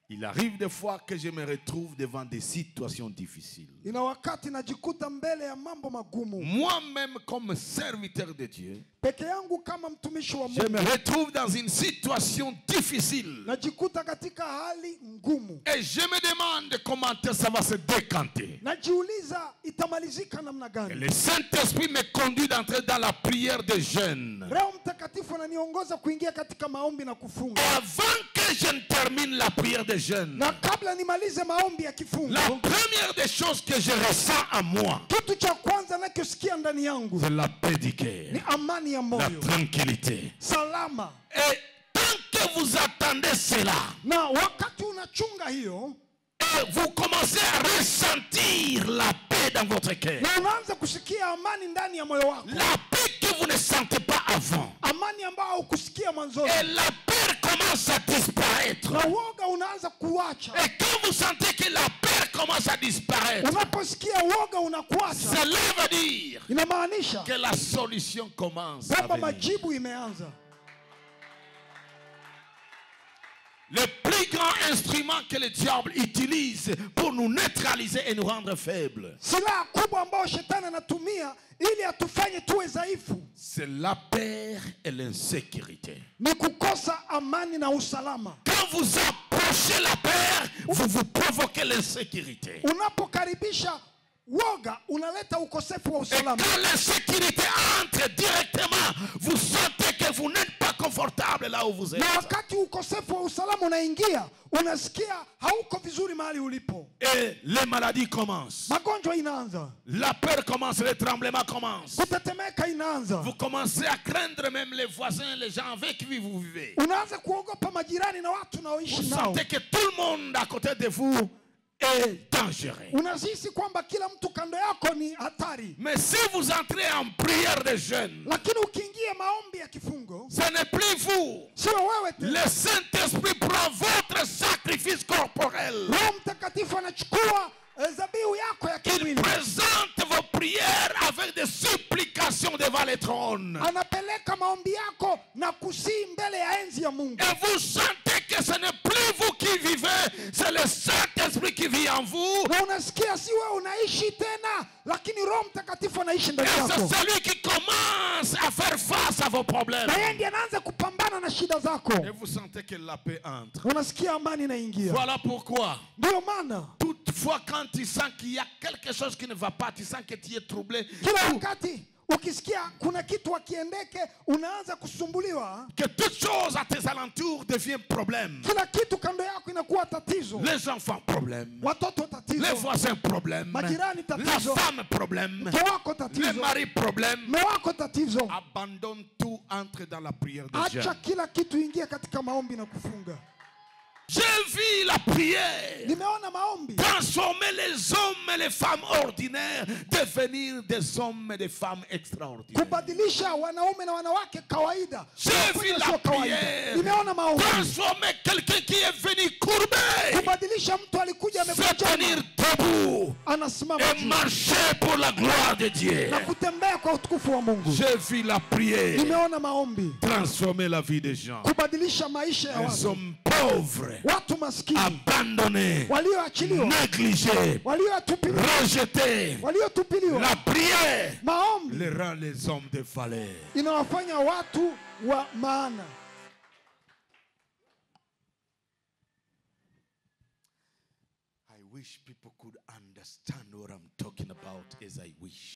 Il arrive des fois que je me retrouve devant des situations difficiles. Moi-même comme serviteur de Dieu, je me retrouve dans une situation difficile. Et je me demande comment ça va se décanter. Et le Saint-Esprit me conduit d'entrer dans la prière des jeunes. Avant que je ne termine la prière des jeunes, la première des choses que je ressens à moi, c'est la paix du cœur, la tranquillité. Et tant que vous attendez cela, et vous commencez à ressentir la paix dans votre cœur, la paix que vous ne sentez pas avant, et la peur commence à disparaître. Et quand vous sentez que la peur commence à disparaître, cela veut dire que la solution commence à venir. Le plus grand instrument que le diable utilise pour nous neutraliser et nous rendre faibles, c'est la peur et l'insécurité. Quand vous approchez la peur, vous vous provoquez l'insécurité. Et quand l'insécurité entre directement, vous sentez que vous n'êtes pas confortable là où vous êtes. Et les maladies commencent. La peur commence, le tremblement commence. Vous commencez à craindre même les voisins, les gens avec qui vous vivez. Vous sentez que tout le monde à côté de vous est dangereux. Mais si vous entrez en prière de jeûne, ce n'est plus vous. Le Saint-Esprit prend votre sacrifice corporel. Il présente vos prières avec des supplications devant le trône. Et vous sentez que ce n'est plus vous qui vivez, c'est le Saint-Esprit qui vit en vous. Et c'est celui qui commence à faire face à vos problèmes. Et vous sentez que la paix entre. Voilà pourquoi toutefois quand tu sens qu'il y a quelque chose qui ne va pas, tu sens que tu es troublé, que toute chose à tes alentours devient problème. Les enfants problème, les voisins problème, la femme problème, le mari problème. Abandonne tout, entre dans la prière de Dieu. J'ai vu la prière transformer les hommes et les femmes ordinaires, devenir des hommes et des femmes extraordinaires. J'ai vu la prière transformer quelqu'un qui est venu courbé, se tenir debout et marcher pour la gloire de Dieu. J'ai vu la prière transformer la vie des gens. Les hommes pauvres, abandonnés, négligés, rejetés. La prière les rend les hommes de valeur. I wish people could understand what I'm talking about as I wish.